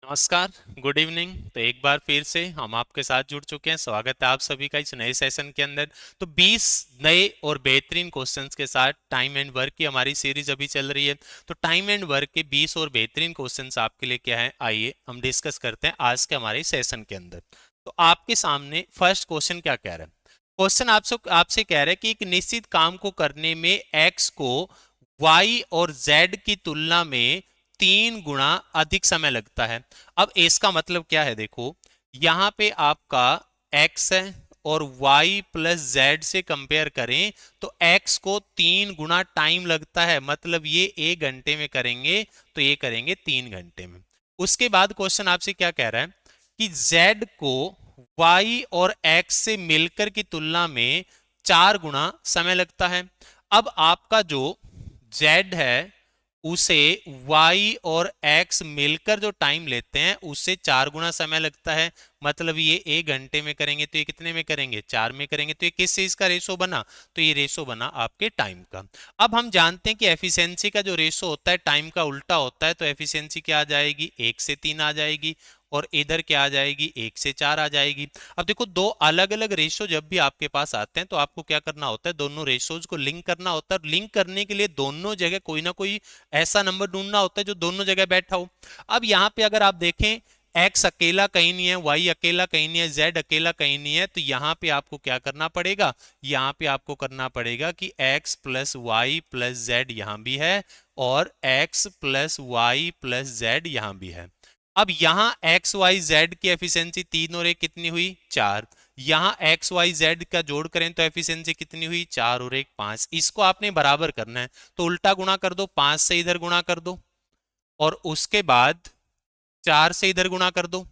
नमस्कार, good evening. तो एक बार फिर से हम आपके साथ जुड़ चुके हैं। स्वागत है आप सभी का इस नए सेशन के अंदर। तो 20 नए और बेहतरीन क्वेश्चंस के साथ टाइम एंड वर्क की हमारी सीरीज अभी चल रही है। तो टाइम एंड वर्क के 20 और बेहतरीन क्वेश्चंस आपके लिए क्या है, आइए हम डिस्कस करते हैं आज के हमारे सेशन के अंदर। तो आपके सामने फर्स्ट क्वेश्चन क्या कह रहा है? क्वेश्चन आपसे आपसे कह रहा है कि एक निश्चित काम को करने में एक्स को वाई और जेड की तुलना में 3 गुना अधिक समय लगता है। अब इसका मतलब क्या है? देखो, यहां पे आपका x है और y प्लस जेड से कंपेयर करें तो x को 3 गुना टाइम लगता है। मतलब ये 1 घंटे में करेंगे तो ये करेंगे 3 घंटे में। उसके बाद क्वेश्चन आपसे क्या कह रहा है कि z को y और x से मिलकर की तुलना में 4 गुना समय लगता है। अब आपका जो z है उसे y और x मिलकर जो टाइम लेते हैं उससे 4 गुना समय लगता है। मतलब ये 1 घंटे में करेंगे तो ये कितने में करेंगे? 4 में करेंगे। तो ये किस चीज का रेशो बना? तो ये रेशो बना आपके टाइम का। अब हम जानते हैं कि एफिशिएंसी का जो रेशो होता है टाइम का उल्टा होता है। तो एफिशिएंसी क्या आ जाएगी? 1 से 3 आ जाएगी। और इधर क्या आ जाएगी? 1 से 4 आ जाएगी। अब देखो, दो अलग अलग रेशो जब भी आपके पास आते हैं तो आपको क्या करना होता है? दोनों रेशोज को लिंक करना होता है। लिंक करने के लिए दोनों जगह कोई ना कोई ऐसा नंबर ढूंढना होता है जो दोनों जगह बैठा हो। अब यहां पे अगर आप देखें, x अकेला कहीं नहीं है, y अकेला कहीं नहीं है, z अकेला कहीं नहीं है, तो यहां पे आपको क्या करना पड़ेगा? यहां पे आपको करना पड़ेगा कि x plus y plus z यहां भी है और x plus y plus z यहां भी है। अब यहां x y z की एफिशिएंसी 3 और 1 कितनी हुई? 4। यहां x y z का जोड़ करें तो एफिशिएंसी कितनी हुई? 4 और 1 5। इसको आपने बराबर करना है तो उल्टा गुणा कर दो, 5 से इधर गुणा कर दो और उसके बाद 4 से इधर गुणा कर दो।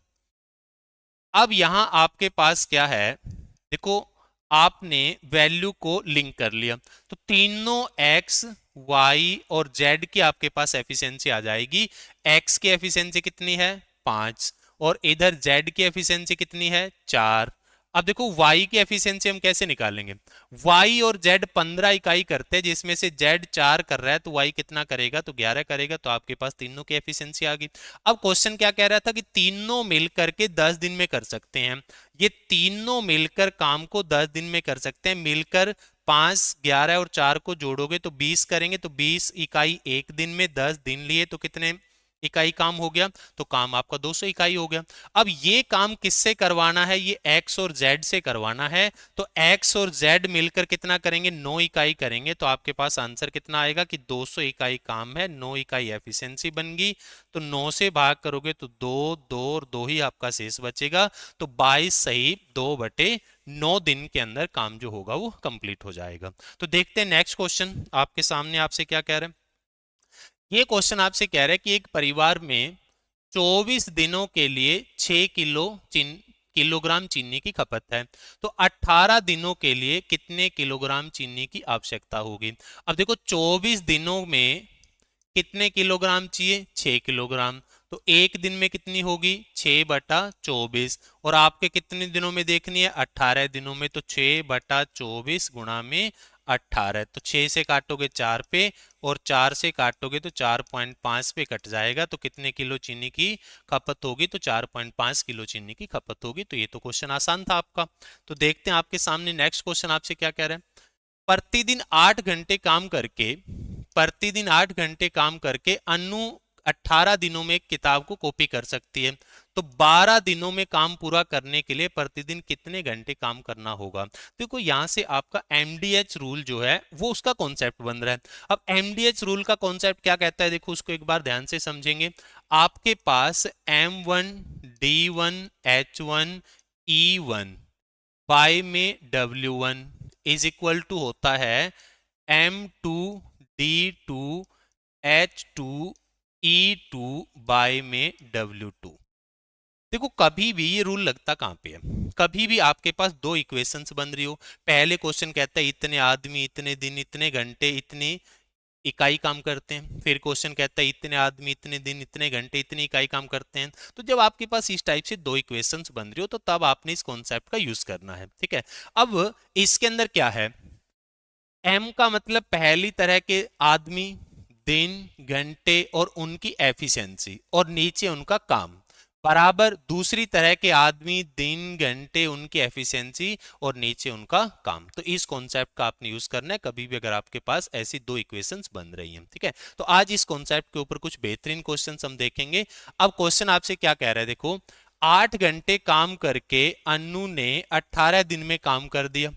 अब यहां आपके पास क्या है? देखो, आपने वैल्यू को लिंक कर लिया तो तीनों x y और z की आपके पास एफिशिएंसी आ जाएगी। x की एफिशिएंसी कितनी है? 5। और इधर z की एफिशिएंसी कितनी है? 4। अब देखो, y की एफिशिएंसी हम कैसे निकालेंगे? y और z 15 इकाई करते हैं, जिसमें से z 4 कर रहा है तो y कितना करेगा? तो 11 करेगा। तो आपके पास तीनों की एफिशिएंसी आ गई। अब क्वेश्चन क्या कह रहा था कि तीनों मिलकर के 10 दिन में कर सकते हैं। ये तीनों मिलकर काम को 10 दिन में कर सकते हैं। मिलकर 5, 11 और 4 को जोड़ोगे तो 20 करेंगे। तो 20 इकाई एक दिन में, 10 दिन लिए तो कितने इकाई काम हो गया? तो काम आपका 200 इकाई हो गया। अब ये काम किससे करवाना है? ये x और z से करवाना है। तो x और z मिलकर कितना करेंगे? 9 इकाई करेंगे। तो आपके पास आंसर कितना आएगा कि 200 इकाई काम है, 9 इकाई एफिशिएंसी बन गई। तो 9 से भाग करोगे तो 2, 2 और 2 ही आपका शेष बचेगा। तो 22 सही 2/9 दिन के अंदर काम जो होगा वो कंप्लीट हो जाएगा। तो देखते हैं नेक्स्ट क्वेश्चन आपके सामने आपसे क्या कह रहे हैं। ये क्वेश्चन आपसे कह रहा है कि एक परिवार में 24 दिनों के लिए 6 किलोग्राम चीनी की खपत है। तो 18 दिनों के लिए कितने किलोग्राम चीनी की आवश्यकता होगी? अब देखो, 24 दिनों में कितने किलोग्राम चाहिए? 6 किलोग्राम। तो एक दिन में कितनी होगी? 6/24। और आपके कितने दिनों में देखनी है? 18 दिनों में। तो 6/24 गुणा में 18। तो 6 से काटोगे 4 पे और 4 से काटोगे तो 4.5 पे कट जाएगा। तो कितने किलो चीनी की खपत होगी? तो 4.5 किलो चीनी की खपत होगी। तो ये तो क्वेश्चन आसान था आपका। तो देखते हैं आपके सामने नेक्स्ट क्वेश्चन आपसे क्या कह रहे हैं। प्रतिदिन 8 घंटे काम करके प्रतिदिन 8 घंटे काम करके अनु 18 दिनों में एक किताब को कॉपी कर सकती है। तो 12 दिनों में काम पूरा करने के लिए प्रतिदिन कितने घंटे काम करना होगा? देखो, यहां से आपका एमडीएच रूल जो है वो उसका कॉन्सेप्ट बन रहा है। अब एमडीएच रूल का कॉन्सेप्ट क्या कहता है, देखो उसको एक बार ध्यान से समझेंगे। आपके पास M1 D1 H1 E1 bye में W1 इज इक्वल टू होता है M2D2H2E2 बाय में W2। देखो, कभी भी ये रूल लगता कहां पे है? कभी भी आपके पास दो इक्वेशंस बन रही हो। पहले क्वेश्चन कहता है इतने आदमी इतने दिन इतने घंटे इतनी इकाई काम करते हैं। फिर क्वेश्चन कहता है इतने आदमी इतने दिन इतने घंटे इतनी इकाई काम करते हैं। तो जब आपके पास इस टाइप से दो इक्वेशंस बन रही हो तो तब आपने इस कॉन्सेप्ट का यूज करना है। ठीक है। अब इसके अंदर क्या है? एम का मतलब पहली तरह के आदमी, दिन, घंटे और उनकी एफिशिएंसी और नीचे उनका काम। बराबर दूसरी तरह के आदमी, दिन, घंटे, उनकी एफिशिएंसी और नीचे उनका काम। तो इस कॉन्सेप्ट का आपने यूज करना है कभी भी अगर आपके पास ऐसी दो इक्वेशंस बन रही हैं, ठीक है। तो आज इस कॉन्सेप्ट के ऊपर कुछ बेहतरीन क्वेश्चंस हम देखेंगे। अब क्वेश्चन आपसे क्या कह रहा है, देखो 8 घंटे काम करके अन्नू ने 18 दिन में काम कर दिया।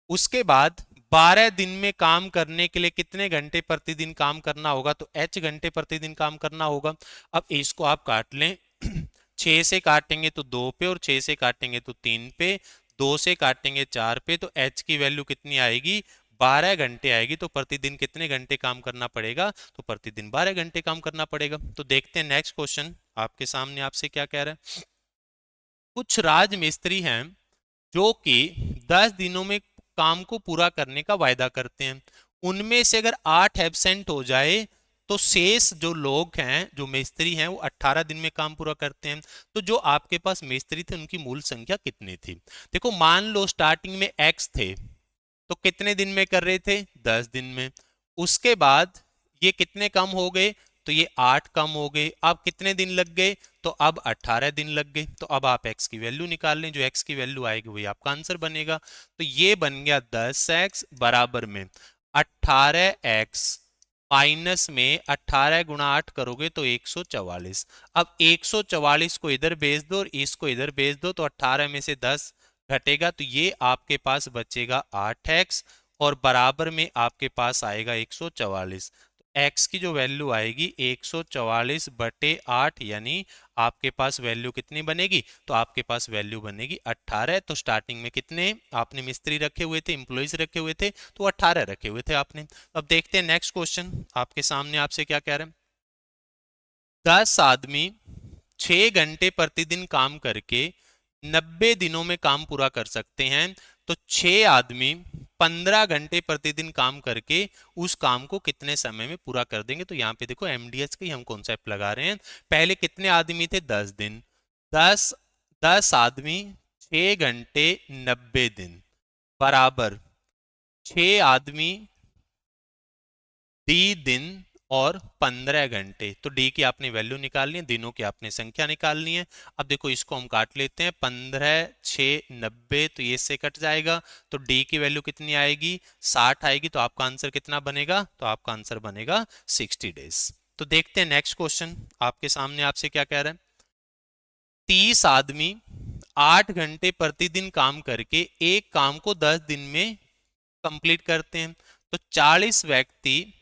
उसके बाद 12 दिन में काम करने के लिए कितने घंटे प्रतिदिन काम करना होगा, तो एच घंटे प्रतिदिन काम करना होगा। अब इसको आप काट लें 6 से काटेंगे तो 2 पे, और 6 से काटेंगे तो 3 पे, 2 से काटेंगे 4 पे, तो एच की वैल्यू कितनी आएगी, 12 घंटे आएगी। तो प्रतिदिन कितने घंटे काम करना पड़ेगा, तो प्रतिदिन 12 घंटे काम करना पड़ेगा। तो देखते हैं नेक्स्ट क्वेश्चन आपके सामने आपसे क्या कह रहा है। कुछ राजमिस्त्री हैं जो कि 10 दिनों में काम को पूरा करने का वायदा करते हैं। उनमें से अगर 8 एब्सेंट हो जाए तो शेष जो लोग हैं, जो मिस्त्री हैं, वो 18 दिन में काम पूरा करते हैं। तो जो आपके पास मिस्त्री थे उनकी मूल संख्या कितनी थी। देखो मान लो स्टार्टिंग में एक्स थे, तो कितने दिन में कर रहे थे, 10 दिन में। उसके बाद ये कितने कम हो गए, तो ये 8 कम हो गए। अब कितने दिन लग गए, तो अब 18 दिन लग गए। तो अब आप x की वैल्यू निकाल लें, जो x की वैल्यू आएगी वही आपका आंसर बनेगा। तो ये बन गया 10x बराबर में 18x माइनस में 18 × 8 करोगे तो 144। अब 144 को इधर भेज दो और इसको इधर भेज दो, तो 18 में से 10 घटेगा, तो ये आपके पास बचेगा 8x और बराबर में आपके पास आएगा 144। तो x की जो वैल्यू आएगी 144/8, यानी आपके पास वैल्यू कितनी बनेगी, तो आपके पास वैल्यू बनेगी 18। तो स्टार्टिंग में कितने आपने मिस्त्री रखे हुए थे, इंप्लॉइज रखे हुए थे, तो 18 रखे हुए थे आपने। अब देखते हैं नेक्स्ट क्वेश्चन आपके सामने आपसे क्या कह रहे हैं। 10 आदमी 6 घंटे प्रतिदिन काम करके 90 दिनों में काम पूरा कर सकते हैं। तो 6 आदमी 15 घंटे प्रतिदिन काम करके उस काम को कितने समय में पूरा कर देंगे। तो यहाँ पे देखो एमडीएच का ही हम कॉन्सेप्ट लगा रहे हैं। पहले कितने आदमी थे, 10 दिन। 10 10 आदमी 6 घंटे 90 दिन बराबर 6 आदमी डी दिन और 15 घंटे। तो डी की आपने वैल्यू निकालनी है, दिनों की आपने संख्या निकालनी है। अब देखो इसको हम काट लेते हैं, 15 6 90, तो ये से कट जाएगा। तो डी की वैल्यू कितनी आएगी, 60 आएगी। तो आपका आंसर कितना बनेगा, तो आपका आंसर बनेगा 60 डेज। तो देखते हैं नेक्स्ट क्वेश्चन आपके सामने आपसे क्या कह रहा है। 30 आदमी 8 घंटे प्रतिदिन काम करके एक काम को 10 दिन में कंप्लीट करते हैं। तो 40 व्यक्ति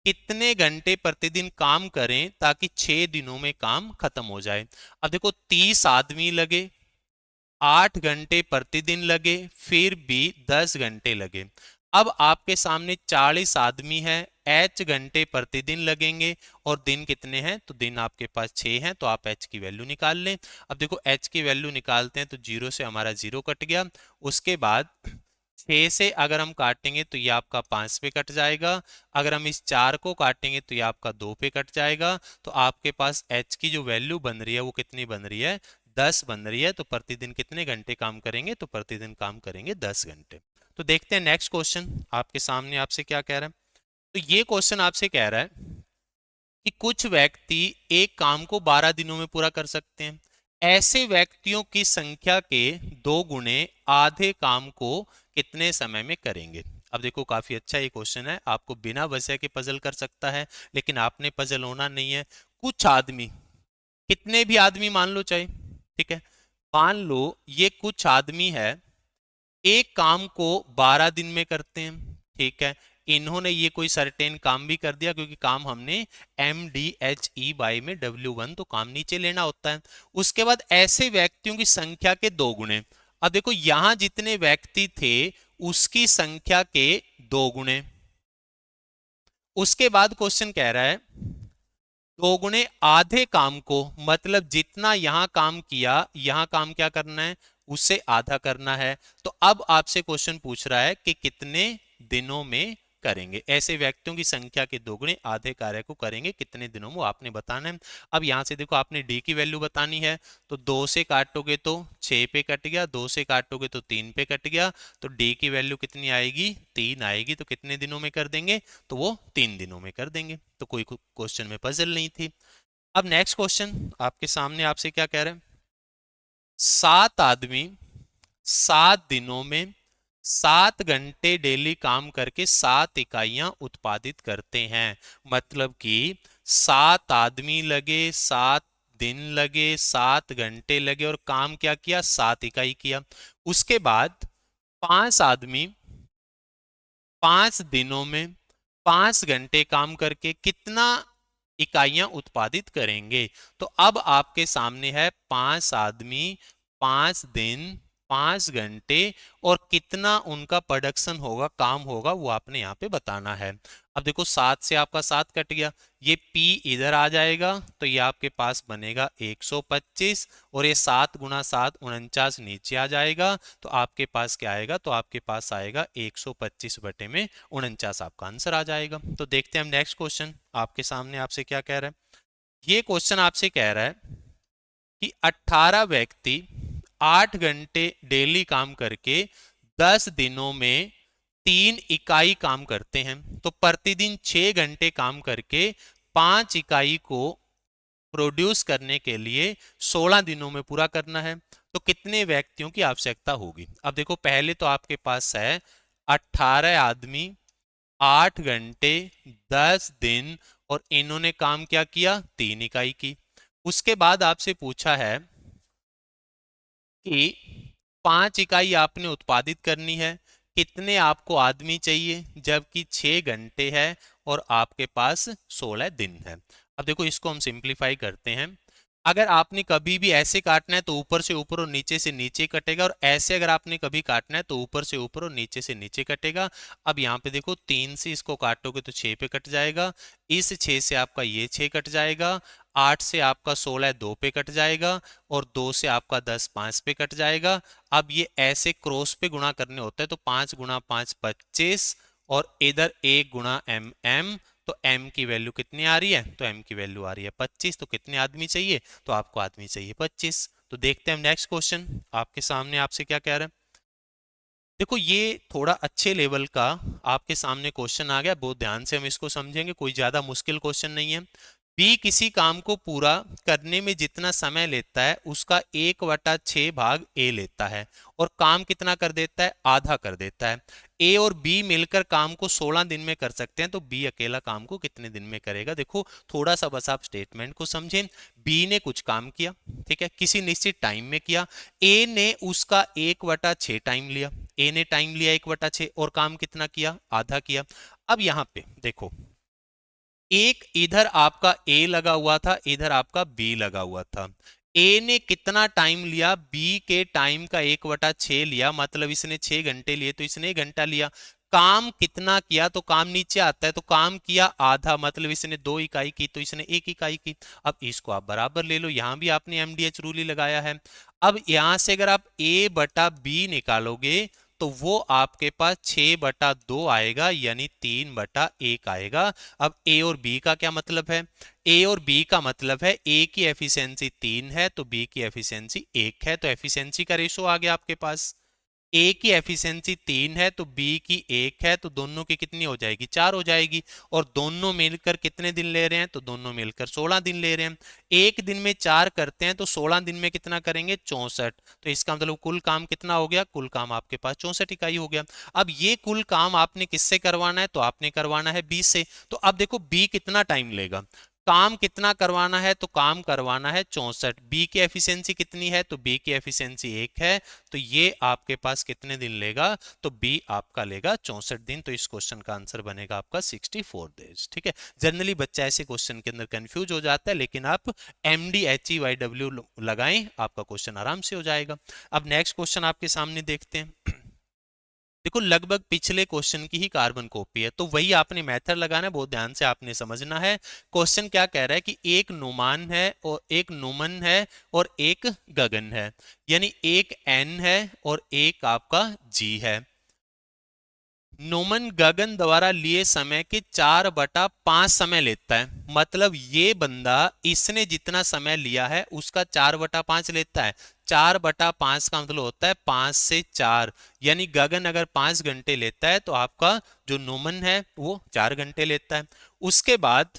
कितने घंटे प्रतिदिन काम करें ताकि 6 दिनों में काम खत्म हो जाए। अब देखो 30 आदमी लगे, 8 घंटे प्रतिदिन लगे, फिर भी 10 घंटे लगे। अब आपके सामने 40 आदमी है, एच घंटे प्रतिदिन लगेंगे और दिन कितने हैं, तो दिन आपके पास 6 हैं। तो आप एच की वैल्यू निकाल लें। अब देखो एच की वैल्यू निकालते हैं तो 0 से हमारा 0 कट गया। उसके बाद 6 से अगर हम काटेंगे तो ये आपका 5 पे कट जाएगा। अगर हम इस 4 को काटेंगे तो ये आपका 2 पे कट जाएगा। तो आपके पास एच की जो वैल्यू बन रही है वो कितनी बन रही है, 10 बन रही है। तो प्रतिदिन कितने घंटे काम करेंगे, तो प्रतिदिन काम करेंगे 10 घंटे। तो देखते हैं नेक्स्ट क्वेश्चन आपके सामने आपसे क्या कह रहा है। तो ये क्वेश्चन आपसे कह रहा है कि कुछ व्यक्ति एक काम को 12 दिनों में पूरा कर सकते हैं। ऐसे व्यक्तियों की संख्या के 2 गुणे आधे काम को कितने समय में करेंगे। अब देखो काफी अच्छा ये क्वेश्चन है, आपको बिना वजह के पजल कर सकता है, लेकिन आपने पजल होना नहीं है। कुछ आदमी, कितने भी आदमी मान लो चाहे, ठीक है, मान लो ये कुछ आदमी है, एक काम को 12 दिन में करते हैं, ठीक है। इन्होंने ये कोई सर्टेन काम भी कर दिया, क्योंकि काम हमने M D H E by में W1, तो काम नीचे लेना होता है। उसके बाद ऐसे व्यक्तियों की संख्या के 2 गुणे। अब देखो यहां जितने व्यक्ति थे उसकी संख्या के 2 गुणे। उसके बाद क्वेश्चन कह रहा है 2 गुणे आधे काम को, मतलब जितना यहां काम किया यहां काम क्या करना है, उससे आधा करना है। तो अब आपसे क्वेश्चन पूछ रहा है कि कितने दिनों में करेंगे। ऐसे व्यक्तियों की संख्या के 2 गुणे आधे कार्य को करेंगे कितने दिनों में, आपने बताना है। अब यहां से देखो आपने डी की वैल्यू बतानी है। तो 2 से काटोगे तो 6 पे कट गया, 2 से काटोगे तो 3 पे कट गया। तो डी की वैल्यू कितनी आएगी, 3 आएगी। तो कितने दिनों में कर देंगे, तो वो 3 दिनों में कर देंगे। तो कोई क्वेश्चन में पजल नहीं थी। अब नेक्स्ट क्वेश्चन आपके सामने आपसे क्या कह रहे हैं, 7 आदमी 7 दिनों में 7 घंटे डेली काम करके 7 इकाइयां उत्पादित करते हैं। मतलब कि 7 आदमी लगे, 7 दिन लगे, 7 घंटे लगे और काम क्या किया, 7 इकाई किया। उसके बाद 5 आदमी 5 दिनों में 5 घंटे काम करके कितना इकाइयां उत्पादित करेंगे। तो अब आपके सामने है 5 आदमी 5 दिन 5 घंटे और कितना उनका प्रोडक्शन होगा, काम होगा, वो आपने यहाँ पे बताना है। अब देखो 7 से आपका 7 कट गया, ये P इधर आ जाएगा तो ये आपके पास बनेगा 125 और ये 7 गुणा 7 49 नीचे आ जाएगा तो आपके पास क्या आएगा, तो आपके पास आएगा 125 बटे में 49 आपका आंसर आ जाएगा। तो देखते हैं हम नेक्स्ट क्वेश्चन आपके सामने आपसे क्या कह रहा है। ये क्वेश्चन आपसे कह रहा है कि 18 व्यक्ति 8 घंटे डेली काम करके 10 दिनों में 3 इकाई काम करते हैं। तो प्रतिदिन 6 घंटे काम करके 5 इकाई को प्रोड्यूस करने के लिए 16 दिनों में पूरा करना है। तो कितने व्यक्तियों की आवश्यकता होगी। अब देखो पहले तो आपके पास है 18 आदमी 8 घंटे 10 दिन और इन्होंने काम क्या किया, 3 इकाई की। उसके बाद आपसे पूछा है कि 5 इकाई आपने उत्पादित करनी है, कितने आपको आदमी चाहिए, जबकि 6 घंटे है और आपके पास 16 दिन है। अब देखो इसको हम सिंप्लीफाई करते हैं। अगर आपने कभी भी ऐसे काटना है तो ऊपर से ऊपर और नीचे से नीचे कटेगा, और ऐसे अगर आपने कभी काटना है तो ऊपर से ऊपर और नीचे से नीचे कटेगा। अब यहाँ पे देखो 3 से इसको काटोगे तो 6 पे कट जाएगा, इस 6 से आपका ये 6 कट जाएगा, 8 से आपका 16 2 पे कट जाएगा और 2 से आपका 10 5 पे कट जाएगा। अब ये ऐसे क्रॉस पे गुणा करने होते हैं तो 5 गुणा 5 25 और इधर 1 गुणा एम एम, तो m की वैल्यू कितनी आ रही है, तो m की वैल्यू आ रही है 25। तो कितने आदमी चाहिए, तो आपको आदमी चाहिए 25। तो देखते हैं हम नेक्स्ट क्वेश्चन आपके सामने आपसे क्या कह रहे हैं। देखो ये थोड़ा अच्छे लेवल का आपके सामने क्वेश्चन आ गया, बहुत ध्यान से हम इसको समझेंगे, कोई ज्यादा मुश्किल क्वेश्चन नहीं है। बी किसी काम को पूरा करने में जितना समय लेता है उसका 1/6 भाग ए लेता है और काम कितना कर देता है, आधा कर देता है। ए और बी मिलकर काम को 16 दिन में कर सकते हैं, तो बी अकेला काम को कितने दिन में करेगा। देखो थोड़ा सा बस आप स्टेटमेंट को समझें। बी ने कुछ काम किया, ठीक है, किसी निश्चित टाइम में किया, ए ने उसका 1/6 टाइम लिया, ए ने टाइम लिया 1/6 और काम कितना किया, आधा किया। अब यहां पे देखो एक इधर आपका ए लगा हुआ था, इधर आपका बी लगा हुआ था। ए ने कितना टाइम लिया, बी के टाइम का 1/6 लिया, मतलब इसने 6 घंटे लिए तो इसने 1 घंटा लिया। काम कितना किया, तो काम नीचे आता है, तो काम किया आधा, मतलब इसने 2 इकाई की तो इसने 1 इकाई की। अब इसको आप बराबर ले लो, यहां भी आपने एमडीएच रूल ही लगाया है। अब यहां से अगर आप ए बटा बी निकालोगे तो वो आपके पास 6/2 आएगा, यानी 3/1 आएगा। अब ए और बी का क्या मतलब है, ए और बी का मतलब है ए की एफिशिएंसी 3 है तो बी की एफिशिएंसी 1 है, तो एफिशिएंसी का रेशो आ गया आपके पास। ए की एफिशिएंसी 3 है तो बी की 1 है, तो दोनों की कितनी हो जाएगी, 4 हो जाएगी। और दोनों मिलकर कितने दिन ले रहे हैं, तो दोनों मिलकर 16 दिन ले रहे हैं। एक दिन में 4 करते हैं तो 16 दिन में कितना करेंगे, 64। तो इसका मतलब कुल काम कितना हो गया, कुल काम आपके पास 64 इकाई हो गया। अब ये कुल काम आपने किससे करवाना है, तो आपने करवाना है बी से। तो अब देखो बी कितना टाइम लेगा, काम कितना करवाना है, तो काम करवाना है 64। बी की एफिशिएंसी कितनी है, तो बी की एफिशिएंसी 1 है, तो ये आपके पास कितने दिन लेगा, तो बी आपका लेगा 64 दिन। तो इस क्वेश्चन का आंसर बनेगा आपका 64 डेज। ठीक है, जनरली बच्चा ऐसे क्वेश्चन के अंदर कंफ्यूज हो जाता है, लेकिन आप MDHEYW लगाएं, आपका क्वेश्चन आराम से हो जाएगा। अब नेक्स्ट क्वेश्चन आपके सामने देखते हैं। देखो लगभग पिछले क्वेश्चन की ही कार्बन कॉपी है, तो वही आपने मेथड लगाना है, बहुत ध्यान से आपने समझना है। क्वेश्चन क्या कह रहा है कि एक नुमान है और एक नुमन है और एक गगन है, यानी एक एन है और एक आपका जी है। नोमन गगन द्वारा लिए समय के 4/5 समय लेता है, मतलब ये बंदा इसने जितना समय लिया है उसका 4/5 लेता है। 4/5 का मतलब होता है 5 से 4, यानी गगन अगर 5 घंटे लेता है तो आपका जो नोमन है वो 4 घंटे लेता है। उसके बाद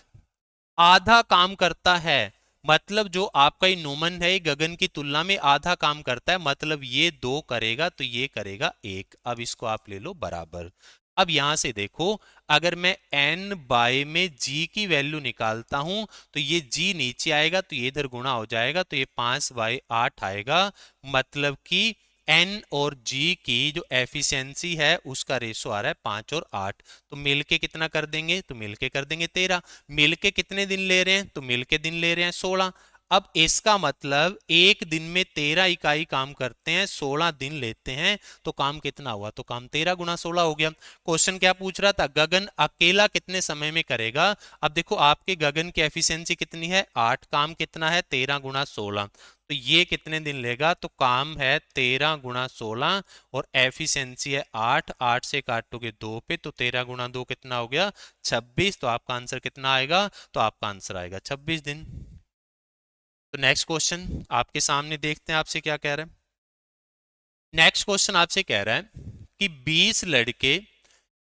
आधा काम करता है मतलब जो आपका ये न्यूमन है गगन की तुलना में आधा काम करता है, मतलब ये 2 करेगा तो ये करेगा 1। अब इसको आप ले लो बराबर। अब यहां से देखो, अगर मैं n बाय में g की वैल्यू निकालता हूं तो ये g नीचे आएगा तो ये इधर गुणा हो जाएगा तो ये 5/8 आएगा। मतलब कि n और g की जो एफिशिएंसी है उसका रेशो आ रहा है 5 और 8। तो मिलके कितना कर देंगे, तो मिलके कर देंगे 13। मिलके कितने दिन ले रहे हैं, तो मिलके दिन ले रहे हैं 16। अब इसका मतलब एक दिन में 13 इकाई काम करते हैं, 16 दिन लेते हैं, तो काम कितना हुआ, तो काम 13 गुना 16 हो गया। क्वेश्चन क्या पूछ रहा था, गगन अकेला कितने समय में करेगा। अब देखो आपके गगन की एफिशिएंसी कितनी है 8, काम कितना है 13 गुना 16, तो ये कितने दिन लेगा, तो काम है 13 गुना 16 और एफिशिएंसी है 8। 8 से काटोगे 2 पे तो 13 गुना 2 कितना हो गया 26। तो आपका आंसर कितना आएगा, तो आपका आंसर आएगा 26 दिन। तो नेक्स्ट क्वेश्चन आपके सामने देखते हैं आपसे क्या कह रहा है। नेक्स्ट क्वेश्चन आपसे कह रहा है कि 20 लड़के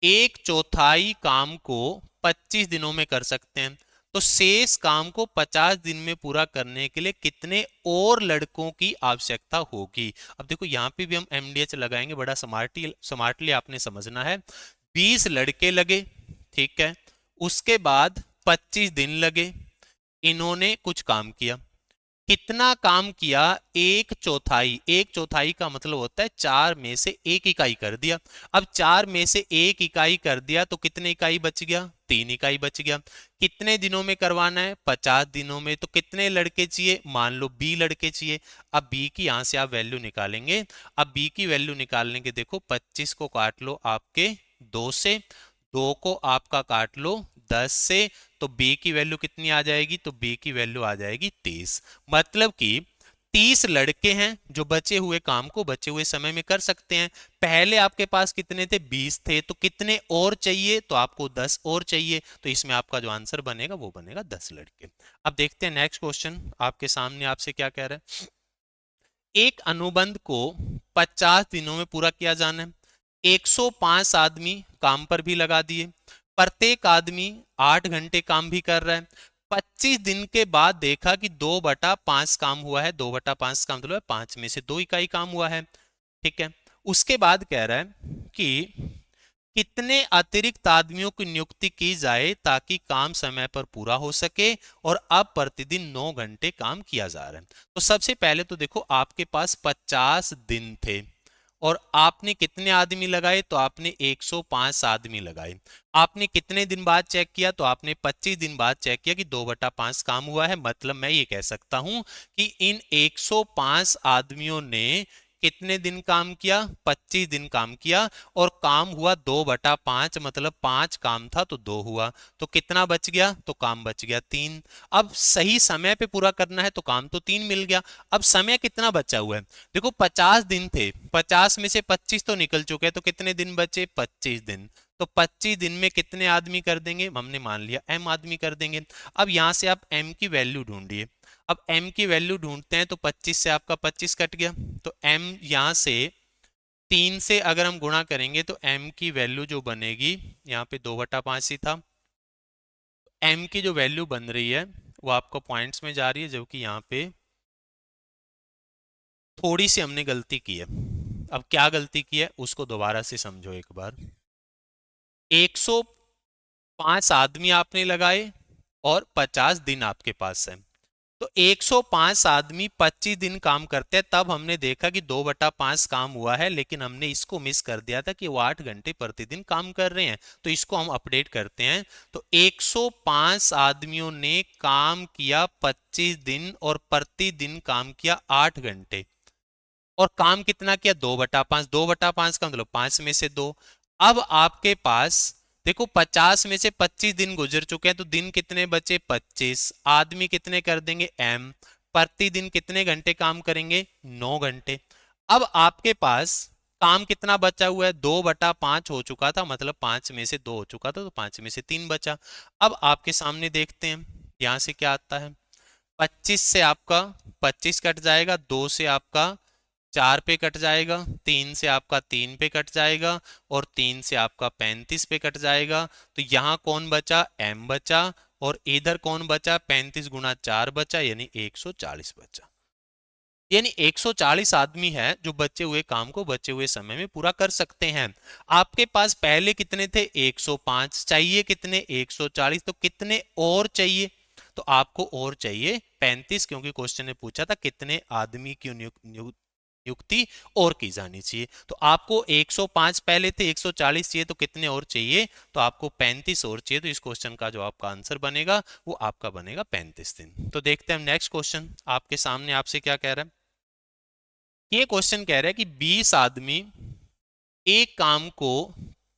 एक चौथाई काम को 25 दिनों में कर सकते हैं, तो शेष काम को 50 दिन में पूरा करने के लिए कितने और लड़कों की आवश्यकता होगी। अब देखो यहाँ पे भी हम एमडीएच लगाएंगे, बड़ा स्मार्टली आपने समझना है। 20 लड़के लगे, ठीक है, उसके बाद 25 दिन लगे, इन्होंने कुछ काम किया। कितना काम किया, एक चौथाई। एक चौथाई का मतलब होता है 4 में से 1 इकाई कर दिया। अब 4 में से 1 इकाई कर दिया तो कितने इकाई बच गया, 3 इकाई बच गया। कितने दिनों में करवाना है, 50 दिनों में। तो कितने लड़के चाहिए, मान लो 20 लड़के चाहिए। अब बी की यहां से आप वैल्यू निकालेंगे। अब बी की वैल्यू निकालने के देखो 25 को काट लो आपके 2 से, 2 को आपका काट लो 10 से, तो बी की वैल्यू कितनी आ जाएगी, तो बी की वैल्यू आ जाएगी 30। मतलब कि 30 लड़के हैं जो बचे हुए काम को बचे हुए समय में कर सकते हैं। पहले आपके पास कितने थे, 20 थे, तो कितने और चाहिए, तो आपको 10 और चाहिए। तो इसमें आपका जो आंसर बनेगा वो बनेगा 10 लड़के। अब देखते हैं नेक्स्ट क्वेश्चन आपके सामने आपसे क्या कह रहा है। एक अनुबंध को 50 दिनों में पूरा किया जाना है। 105 आदमी काम पर भी लगा दिए, प्रत्येक आदमी 8 घंटे काम भी कर रहा है। 25 दिन के बाद देखा कि 2/5 काम हुआ है। 2/5 काम मतलब 5 में से 2 इकाई काम हुआ है, ठीक है। उसके बाद कह रहा है कि कितने अतिरिक्त आदमियों की नियुक्ति की जाए ताकि काम समय पर पूरा हो सके, और अब प्रतिदिन 9 घंटे काम किया जा रहा है। तो सबसे पहले तो देखो आपके पास 50 दिन थे और आपने कितने आदमी लगाए, तो आपने 105 आदमी लगाए। आपने कितने दिन बाद चेक किया, तो आपने 25 दिन बाद चेक किया कि 2/5 काम हुआ है। मतलब मैं ये कह सकता हूं कि इन 105 आदमियों ने कितने दिन काम किया, 25 दिन काम किया, और काम हुआ 2/5, मतलब 5 काम था तो 2 हुआ, तो कितना बच गया, तो काम बच गया 3। अब सही समय पे पूरा करना है तो काम तो 3 मिल गया। अब समय कितना बचा हुआ है, देखो 50 दिन थे, 50 में से 25 तो निकल चुके हैं, तो कितने दिन बचे, 25 दिन। तो 25 दिन में कितने आदमी कर देंगे, हमने मान लिया m आदमी कर देंगे। अब यहां से आप m की वैल्यू ढूंढिए। अब m की वैल्यू ढूंढते हैं तो 25 से आपका 25 कट गया, तो m यहां से 3 से अगर हम गुणा करेंगे तो m की वैल्यू जो बनेगी, यहाँ पे 2/5 ही था, m की जो वैल्यू बन रही है वो आपको पॉइंट्स में जा रही है, जबकि यहाँ पे थोड़ी सी हमने गलती की है। अब क्या गलती की है उसको दोबारा से समझो एक बार। 105 आदमी आपने लगाए और 50 दिन आपके पास है, तो 105 आदमी 25 दिन काम करते हैं। तब हमने देखा कि 2/5 काम हुआ है, लेकिन हमने इसको मिस कर दिया था कि वो 8 घंटे प्रतिदिन काम कर रहे हैं। तो इसको हम अपडेट करते हैं। तो 105 आदमियों ने काम किया 25 दिन और प्रतिदिन काम किया 8 घंटे, और काम कितना किया, 2/5। 2/5 का मतलब 5 में से 2। अब आपके पास देखो 50 में से 25 दिन गुजर चुके हैं, तो दिन कितने बचे, 25। आदमी कितने कर देंगे, m। प्रतिदिन कितने घंटे काम करेंगे, 9 घंटे। अब आपके पास काम कितना बचा हुआ है, 2/5 हो चुका था, मतलब 5 में से 2 हो चुका था, तो 5 में से 3 बचा। अब आपके सामने देखते हैं यहां से क्या आता है। 25 से आपका 25 कट जाएगा, 2 से आपका 4 पे कट जाएगा, 3 से आपका 3 पे कट जाएगा, और 3 से आपका 35 पे कट जाएगा। तो यहाँ कौन बचा, m बचा, और इधर कौन बचा, 35 गुना 4 बचा, यानी 140 बचा। यानी 140 आदमी है जो बचे हुए काम को बचे हुए समय में पूरा कर सकते हैं। आपके पास पहले कितने थे, 105, चाहिए कितने, 140, तो कितने और चाहिए, तो आपको और चाहिए 35, क्योंकि क्वेश्चन ने पूछा था कितने आदमी की नियुक्ति और की जानी चाहिए। तो आपको 105 पहले थे, 140 चाहिए, तो कितने और चाहिए, तो आपको 35 और चाहिए। तो इस क्वेश्चन का जो आपका आंसर बनेगा वो आपका बनेगा 35 दिन। तो देखते हैं नेक्स्ट क्वेश्चन आपके सामने आपसे क्या कह रहा है। ये क्वेश्चन कह रहा है कि 20 आदमी एक काम को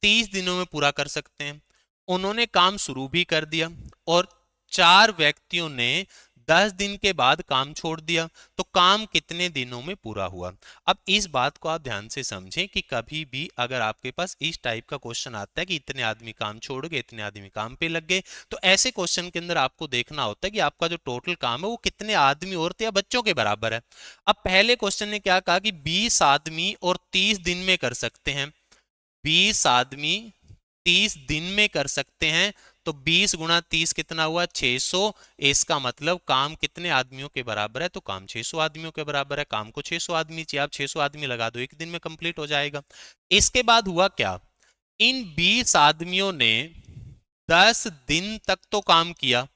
30 दिनों में पूरा कर सकते हैं। उन्होंने काम शुरू भी कर दिया और 4 व्यक्तियों ने 10 दिन के बाद काम छोड़ दिया, तो काम कितने दिनों में पूरा हुआ। अब इस बात को आप ध्यान से समझें कि कभी भी अगर आपके पास इस टाइप का क्वेश्चन आता है कि इतने आदमी काम छोड़ गए, इतने आदमी काम पे लग गए, तो ऐसे क्वेश्चन के अंदर आपको देखना होता है कि आपका जो टोटल काम है वो कितने आदमी औरतें या बच्चों के बराबर है। अब पहले क्वेश्चन ने क्या कहा कि 20 आदमी और 30 दिन में कर सकते हैं। 20 आदमी 30 दिन में कर सकते हैं, तो 20 गुना 30 कितना हुआ, 600। इसका मतलब काम कितने आदमियों के बराबर है, तो काम 600 आदमियों के बराबर है। काम को 600 आदमी चाहिए, आप 600 आदमी लगा दो, एक दिन में कंप्लीट हो जाएगा। इसके बाद हुआ क्या, इन 20 आदमियों ने 10 दिन तक तो काम किया,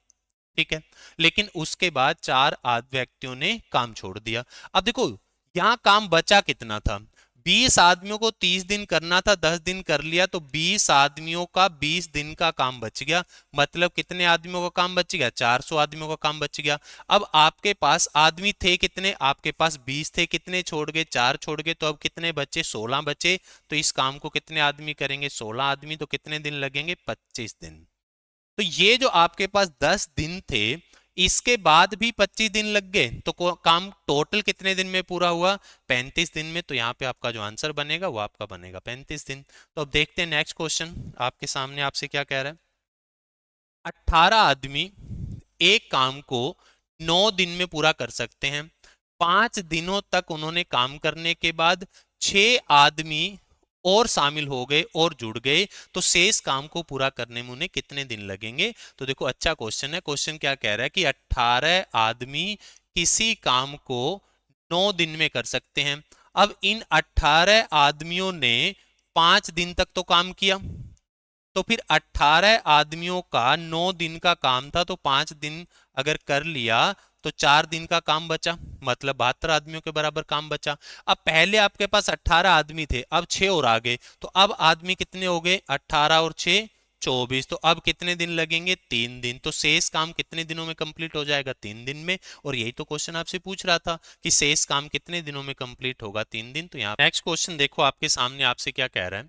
ठीक है, लेकिन उसके बाद 4 व्यक्तियों ने काम छोड़ दिया। अब देखो यहां काम बचा कितना था, 20 आदमियों को 30 दिन करना था, 10 दिन कर लिया, तो 20 आदमियों का 20 दिन का काम बच गया। मतलब कितने आदमियों का काम बच गया, 400 आदमियों का काम बच गया। अब आपके पास आदमी थे कितने, आपके पास 20 थे, कितने छोड़ गए, 4 छोड़ गए, तो अब कितने बचे, 16 बचे। तो इस काम को कितने आदमी करेंगे, 16 आदमी, तो कितने दिन लगेंगे, 25 दिन। तो ये जो आपके पास 10 दिन थे, इसके बाद भी 25 दिन लग गए, तो काम टोटल कितने दिन में पूरा हुआ, 35 दिन में। तो यहाँ पे आपका जो आंसर बनेगा वो आपका बनेगा 35 दिन। तो अब देखते हैं नेक्स्ट क्वेश्चन आपके सामने आपसे क्या कह रहा है। 18 आदमी एक काम को 9 दिन में पूरा कर सकते हैं। 5 दिनों तक उन्होंने काम करने के बाद 6 आदमी और शामिल हो गए और जुड़ गए, तो शेष काम को पूरा करने में उन्हें कितने दिन लगेंगे। तो देखो अच्छा क्वेश्चन है। क्वेश्चन क्या कह रहा है कि 18 आदमी किसी काम को 9 दिन में कर सकते हैं। अब इन 18 आदमियों ने 5 दिन तक तो काम किया, तो फिर 18 आदमियों का 9 दिन का काम था, तो 5 दिन अगर कर लिया तो 4 दिन का काम बचा, मतलब 72 आदमियों के बराबर काम बचा। अब पहले आपके पास 18 आदमी थे, अब 6 और आ गए, तो अब आदमी कितने हो गए, 18 और 6 24। तो अब कितने दिन लगेंगे, 3 दिन। तो शेष काम कितने दिनों में कंप्लीट हो जाएगा, 3 दिन में। और यही तो क्वेश्चन आपसे पूछ रहा था कि शेष काम कितने दिनों में कंप्लीट होगा, 3 दिन। तो यहाँ नेक्स्ट क्वेश्चन देखो आपके सामने आपसे क्या कह रहा है।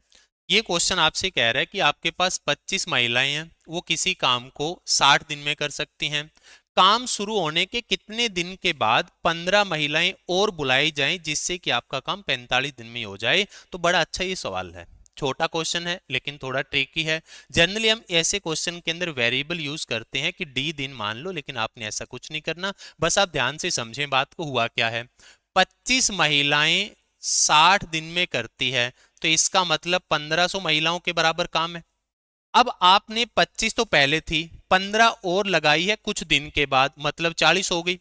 ये क्वेश्चन आपसे कह रहा है कि आपके पास 25 महिलाएं हैं, वो किसी काम को 60 दिन में कर सकती हैं। काम शुरू होने के कितने दिन के बाद 15 महिलाएं और बुलाई जाएं जिससे कि आपका काम 45 दिन में हो जाए। तो बड़ा अच्छा ये सवाल है, छोटा क्वेश्चन है लेकिन थोड़ा ट्रिकी है। जनरली हम ऐसे क्वेश्चन के अंदर वेरिएबल यूज करते हैं कि डी दिन मान लो, लेकिन आपने ऐसा कुछ नहीं करना। बस आप ध्यान से समझें बात को, हुआ क्या है, 25 महिलाएं 60 दिन में करती है, तो इसका मतलब 1500 महिलाओं के बराबर काम है। अब आपने 25 तो पहले थी, 15 और लगाई है कुछ दिन के बाद, मतलब 40 हो गई।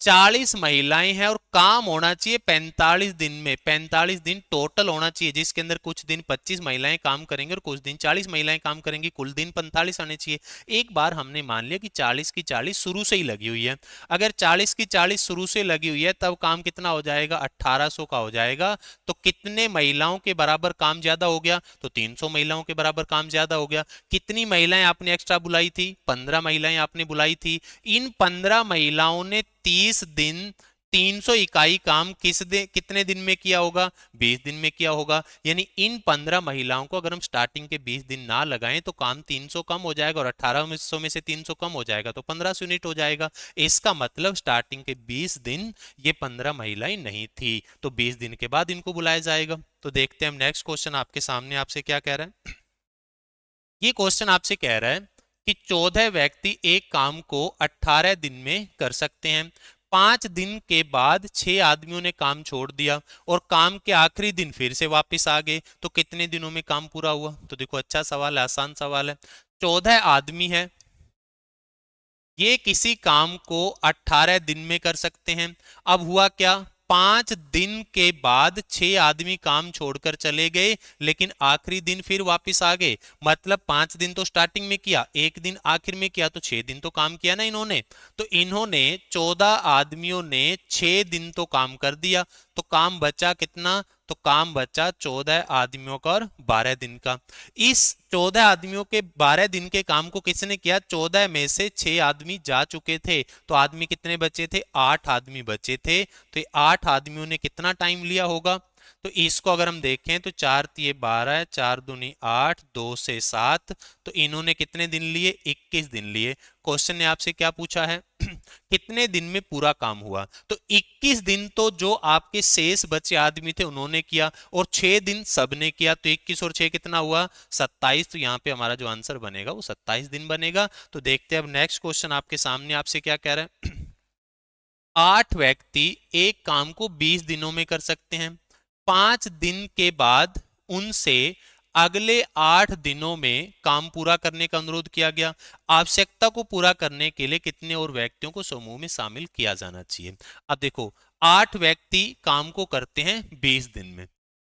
40 महिलाएं हैं और काम होना चाहिए 45 दिन में, 45 दिन टोटल होना चाहिए, जिसके अंदर कुछ दिन 25 महिलाएं काम करेंगे और कुछ दिन 40 महिलाएं काम करेंगी, कुल दिन 45 आने चाहिए। एक बार हमने मान लिया कि 40 की 40 शुरू से ही लगी हुई है। अगर 40 की 40 शुरू से लगी हुई है तब काम कितना हो जाएगा, 1800 का हो जाएगा। तो कितने महिलाओं के बराबर काम ज्यादा हो गया, तो 300 महिलाओं के बराबर काम ज्यादा हो गया। कितनी महिलाएं आपने एक्स्ट्रा बुलाई थी, 15 महिलाएं आपने बुलाई थी। इन 15 महिलाओं ने 30 दिन 300 इकाई काम कितने दिन में किया होगा, 20 दिन में किया होगा। यानी इन 15 महिलाओं को अगर हम स्टार्टिंग के 20 दिन ना लगाएं तो काम 300 कम हो जाएगा, और 1800 में से 300 कम हो जाएगा तो 1500 यूनिट हो जाएगा। इसका मतलब स्टार्टिंग के 20 दिन ये 15 महिलाएं नहीं थी, तो 20 दिन के बाद इनको बुलाया जाएगा। तो देखते हैं हम नेक्स्ट क्वेश्चन आपके सामने आपसे क्या कह रहा है। ये क्वेश्चन आपसे कह रहा है कि 14 व्यक्ति एक काम को 18 दिन में कर सकते हैं। 5 दिन के बाद 6 आदमियों ने काम छोड़ दिया और काम के आखिरी दिन फिर से वापस आ गए, तो कितने दिनों में काम पूरा हुआ। तो देखो अच्छा सवाल है, आसान सवाल है। 14 आदमी है, ये किसी काम को 18 दिन में कर सकते हैं। अब हुआ क्या, 5 दिन के बाद 6 आदमी काम छोड़कर चले गए, लेकिन आखिरी दिन फिर वापस आ गए। मतलब 5 दिन तो स्टार्टिंग में किया, एक दिन आखिर में किया, तो 6 दिन तो काम किया ना इन्होंने। तो इन्होंने 14 आदमियों ने 6 दिन तो काम कर दिया। तो काम बचा कितना, तो काम बचा 14 आदमियों का और 12 दिन का। इस 14 आदमियों के 12 दिन के काम को किसने किया, 14 में से 6 आदमी जा चुके थे। तो आदमी कितने बचे थे, 8 आदमी बचे थे। तो ये 8 आदमियों ने कितना टाइम लिया होगा, तो इसको अगर हम देखें तो 4 तिये 12, 4 दूनी 8, 2 से 7। तो इन्होंने कितने दिन लिए, 21 दिन लिए। क्वेश्चन ने आपसे क्या पूछा है कितने दिन में पूरा काम हुआ, तो 21 दिन तो जो आपके शेष बचे आदमी थे उन्होंने किया, और 6 दिन सबने किया। तो 21 और 6 कितना हुआ, 27। तो यहाँ पे हमारा जो आंसर बनेगा वो 27 दिन बनेगा। तो देखते हैं अब नेक्स्ट क्वेश्चन आपके सामने आपसे क्या कह रहा है 8 व्यक्ति एक काम को 20 दिनों में कर सकते हैं। 5 दिन के बाद उनसे अगले 8 दिनों में काम पूरा करने का अनुरोध किया गया। आवश्यकता को पूरा करने के लिए कितने और व्यक्तियों को समूह में शामिल किया जाना चाहिए। अब देखो, 8 व्यक्ति काम को करते हैं 20 दिन में,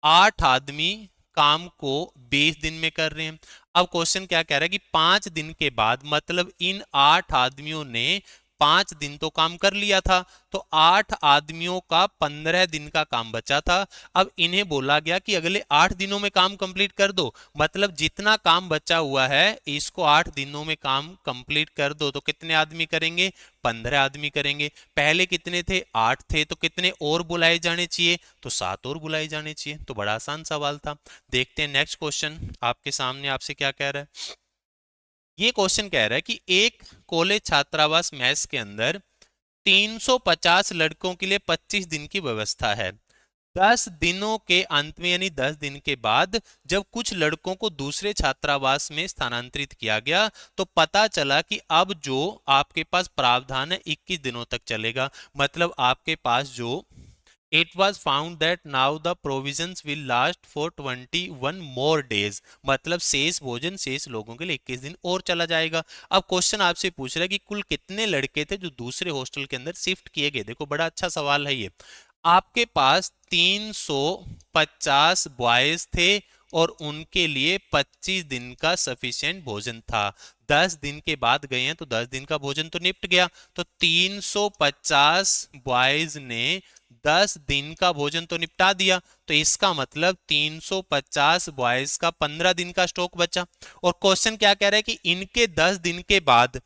8 आदमी काम को 20 दिन में कर रहे हैं। अब क्वेश्चन क्या कह रहा है कि 5 दिन के बाद, मतलब इन 8 आदमियों ने 5 दिन तो काम कर लिया था, तो 8 आदमियों का 15 दिन का काम बचा था। अब इन्हें बोला गया कि अगले 8 दिनों में काम कंप्लीट कर दो। मतलब जितना काम बचा हुआ है इसको 8 दिनों में काम कंप्लीट कर दो। तो कितने आदमी करेंगे, 15 आदमी करेंगे। पहले कितने थे, 8 थे। तो कितने और बुलाए जाने चाहिए, तो 7 और बुलाए जाने चाहिए। तो बड़ा आसान सवाल था। देखते हैं नेक्स्ट क्वेश्चन आपके सामने आपसे क्या कह रहा है। ये क्वेश्चन कह रहा है कि एक कॉलेज छात्रावास मेस के अंदर 350 लड़कों के लिए 25 दिन की व्यवस्था है। 10 दिनों के अंत में यानी 10 दिन के बाद जब कुछ लड़कों को दूसरे छात्रावास में स्थानांतरित किया गया, तो पता चला कि अब जो आपके पास प्रावधान है 21 दिनों तक चलेगा। मतलब आपके पास जो It was found that now the provisions will last for 21 more days। मतलब शेष भोजन शेष लोगों के लिए 21 दिन और चला जाएगा। अब क्वेश्चन आपसे पूछ रहा है कि कुल कितने लड़के थे जो दूसरे हॉस्टल के अंदर शिफ्ट किए गए। देखो बड़ा अच्छा सवाल है ये। आपके पास 350 बॉयज थे और उनके लिए 25 दिन का सफिशिएंट भोजन था। 10 दिन के बाद गए हैं तो 10 दिन का भोजन तो निपट गया। तो 350 बॉयज ने 10 दिन का भोजन तो निपटा दिया। तो इसका मतलब 350 बॉयज का 15 दिन का स्टॉक बचा। और क्वेश्चन क्या कह रहा है कि इनके 10 दिन के बाद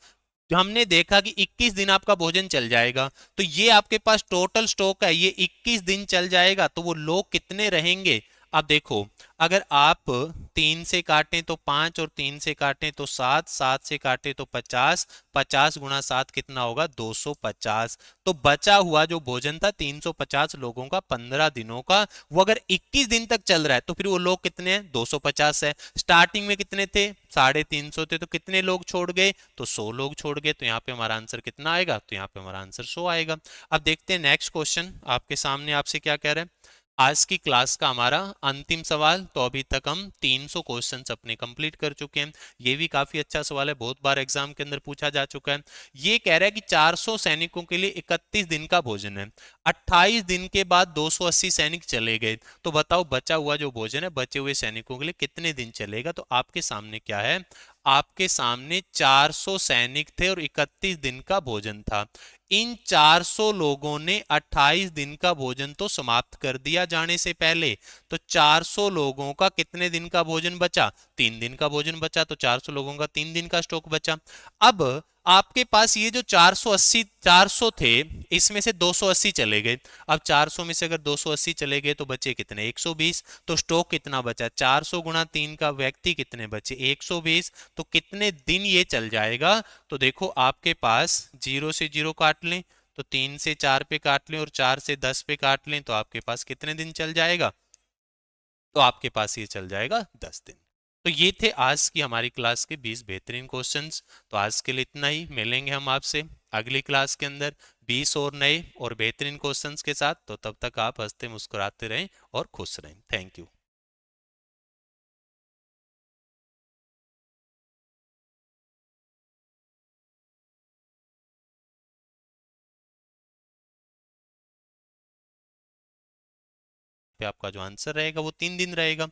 जो हमने देखा कि 21 दिन आपका भोजन चल जाएगा, तो ये आपके पास टोटल स्टॉक है, ये 21 दिन चल जाएगा। तो वो लोग कितने रहेंगे। अब देखो, अगर आप 3 से काटें तो 5 और 3 से काटें तो 7, 7 से काटें तो 50, 50 × 7 कितना होगा, 250। तो बचा हुआ जो भोजन था 350 लोगों का 15 दिनों का, वो अगर 21 दिन तक चल रहा है तो फिर वो लोग कितने हैं, 250 है। स्टार्टिंग में कितने थे, 350 थे। तो कितने लोग छोड़ गए, तो 100 लोग छोड़ गए। तो यहाँ पे हमारा आंसर कितना आएगा, तो यहाँ पे हमारा आंसर 100 आएगा। अब देखते हैं नेक्स्ट क्वेश्चन आपके सामने आपसे क्या कह रहे हैं। आज की क्लास का हमारा अंतिम सवाल। तो अभी तक हम 300 क्वेश्चंस अपने कंप्लीट कर चुके हैं। ये भी काफी अच्छा सवाल है, बहुत बार एग्जाम के अंदर पूछा जा चुका है। ये कह रहा है कि 400 सैनिकों के लिए 31 दिन का भोजन है। 28 दिन के बाद 280 सैनिक चले गए। तो बताओ बचा हुआ जो भोजन है बचे हुए सैनिकों के लिए कितने दिन चलेगा। तो आपके सामने क्या है, आपके सामने 400 सैनिक थे और 31 दिन का भोजन था। इन 400 लोगों ने 28 दिन का भोजन तो समाप्त कर दिया जाने से पहले। तो 400 लोगों का कितने दिन का भोजन बचा, 3 दिन का भोजन बचा। तो 400 लोगों का 3 दिन का स्टॉक बचा। अब आपके पास ये जो 400 थे, इसमें से 280 चले गए। अब 400 में से अगर 280 चले गए तो बचे कितने, 120। तो स्टॉक कितना बचा, 400 × 3 का व्यक्ति कितने बचे, 120। तो कितने दिन ये चल जाएगा। तो देखो आपके पास 0 से 0 काट लें, तो 3 से 4 पे काट लें और 4 से 10 पे काट लें, तो आपके पास कितने दिन चल जाएगा, तो आपके पास ये चल जाएगा 10 दिन। तो ये थे आज की हमारी क्लास के 20 बेहतरीन क्वेश्चंस। तो आज के लिए इतना ही, मिलेंगे हम आपसे अगली क्लास के अंदर 20 और नए और बेहतरीन क्वेश्चंस के साथ। तो तब तक आप हंसते मुस्कुराते रहें और खुश रहें। Thank you. पे आपका जो आंसर रहेगा वो 3 दिन रहेगा।